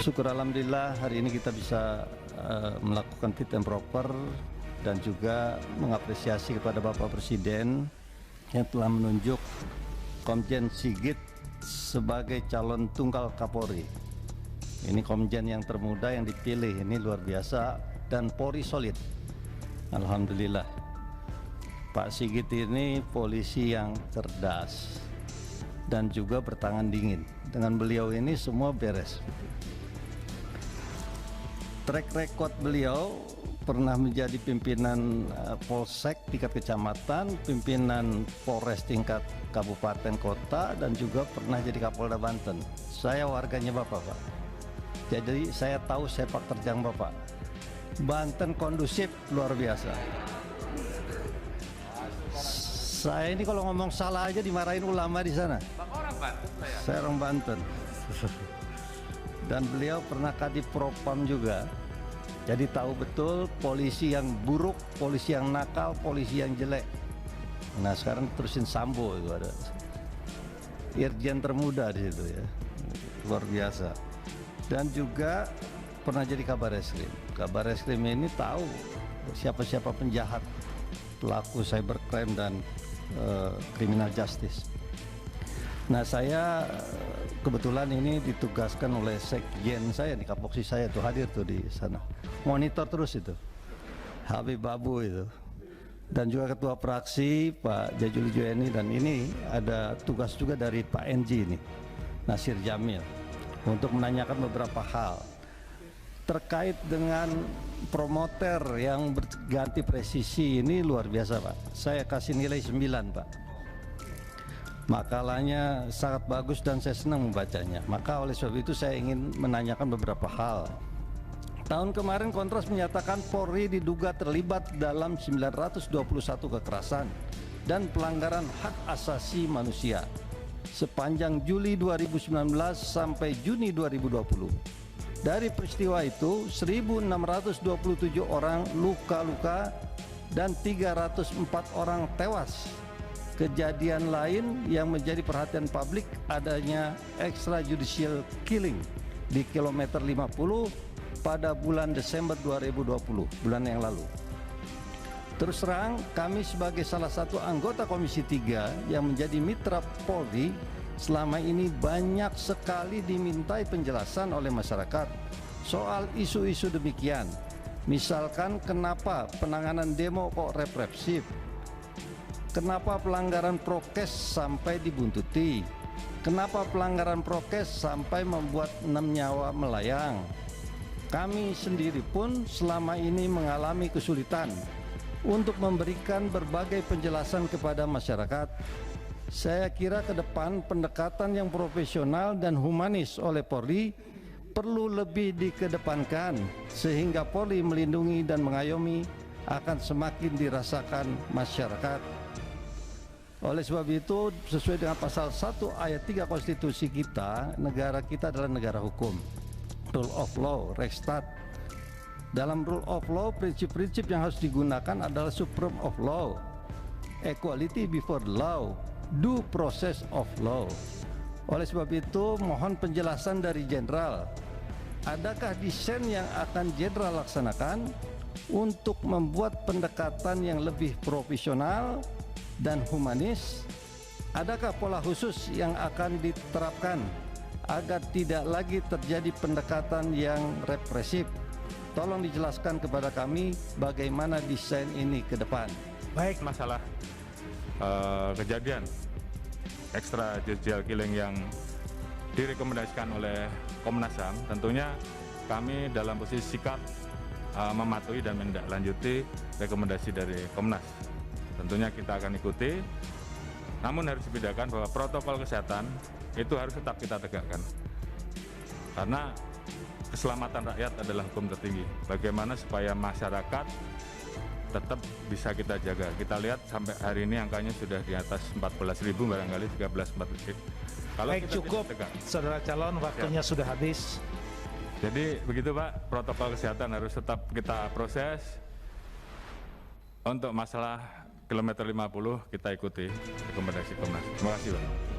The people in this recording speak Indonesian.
Syukur alhamdulillah hari ini kita bisa melakukan fit and proper dan juga mengapresiasi kepada Bapak Presiden yang telah menunjuk Komjen Sigit sebagai calon tunggal Kapolri. Ini komjen yang termuda yang dipilih, ini luar biasa, dan Polri solid. Alhamdulillah. Pak Sigit ini polisi yang cerdas dan juga bertangan dingin. Dengan beliau ini semua beres. Track record beliau pernah menjadi pimpinan Polsek tingkat kecamatan, pimpinan Polres tingkat kabupaten kota, dan juga pernah jadi Kapolda Banten. Saya warganya Bapak, Pak. Jadi saya tahu sepak terjang Bapak. Banten kondusif luar biasa. Saya ini kalau ngomong salah aja dimarahin ulama di sana. Bapak orang Banten saya. Saya orang Banten. Dan beliau pernah kadif propam juga. Jadi tahu betul polisi yang buruk, polisi yang nakal, polisi yang jelek. Nah sekarang terusin Sambo itu ada. Irjen termuda di situ ya. Luar biasa. Dan juga pernah jadi kabar eskrim. Kabar eskrim ini tahu siapa-siapa penjahat, pelaku cybercrime dan criminal justice. Nah saya kebetulan ini ditugaskan oleh sekjen saya di Kapoksi saya tuh hadir tuh di sana, monitor terus itu Habib Babu itu, dan juga ketua fraksi Pak Jajuli Jueni, dan ini ada tugas juga dari Pak NG ini Nasir Jamil untuk menanyakan beberapa hal terkait dengan promoter yang berganti presisi. Ini luar biasa Pak, saya kasih nilai 9 Pak. Makalahnya sangat bagus dan saya senang membacanya. Maka oleh sebab itu saya ingin menanyakan beberapa hal. Tahun kemarin Kontras menyatakan Polri diduga terlibat dalam 921 kekerasan dan pelanggaran hak asasi manusia sepanjang Juli 2019 sampai Juni 2020. Dari peristiwa itu 1.627 orang luka-luka dan 304 orang tewas. Kejadian lain yang menjadi perhatian publik adanya extrajudicial killing di kilometer 50 pada bulan Desember 2020, bulan yang lalu. Terus terang, kami sebagai salah satu anggota Komisi 3 yang menjadi mitra Polri selama ini banyak sekali dimintai penjelasan oleh masyarakat soal isu-isu demikian. Misalkan kenapa penanganan demo kok represif? Kenapa pelanggaran prokes sampai dibuntuti? Kenapa pelanggaran prokes sampai membuat 6 nyawa melayang? Kami sendiri pun selama ini mengalami kesulitan untuk memberikan berbagai penjelasan kepada masyarakat. Saya kira ke depan pendekatan yang profesional dan humanis oleh Polri perlu lebih dikedepankan sehingga Polri melindungi dan mengayomi akan semakin dirasakan masyarakat. Oleh sebab itu, sesuai dengan pasal 1 ayat 3 konstitusi kita, negara kita adalah negara hukum, rule of law, Rechtsstaat. Dalam rule of law, prinsip-prinsip yang harus digunakan adalah supreme of law, equality before law, due process of law. Oleh sebab itu, mohon penjelasan dari Jenderal, adakah desain yang akan Jenderal laksanakan untuk membuat pendekatan yang lebih profesional dan humanis? Adakah pola khusus yang akan diterapkan agar tidak lagi terjadi pendekatan yang represif? Tolong dijelaskan kepada kami bagaimana desain ini ke depan. Baik, masalah kejadian extrajudicial killing yang direkomendasikan oleh Komnas HAM, tentunya kami dalam posisi sikap mematuhi dan menindaklanjuti rekomendasi dari Komnas. Tentunya kita akan ikuti, namun harus dibedakan bahwa protokol kesehatan itu harus tetap kita tegakkan, karena keselamatan rakyat adalah hukum tertinggi. Bagaimana supaya masyarakat tetap bisa kita jaga. Kita lihat sampai hari ini angkanya sudah di atas 14.000, barangkali 13-14.000. Kalau baik, cukup saudara calon, waktunya sudah habis. Jadi begitu Pak, protokol kesehatan harus tetap kita proses. Untuk masalah kilometer 50 kita ikuti rekomendasi Komnas. Terima kasih Pak.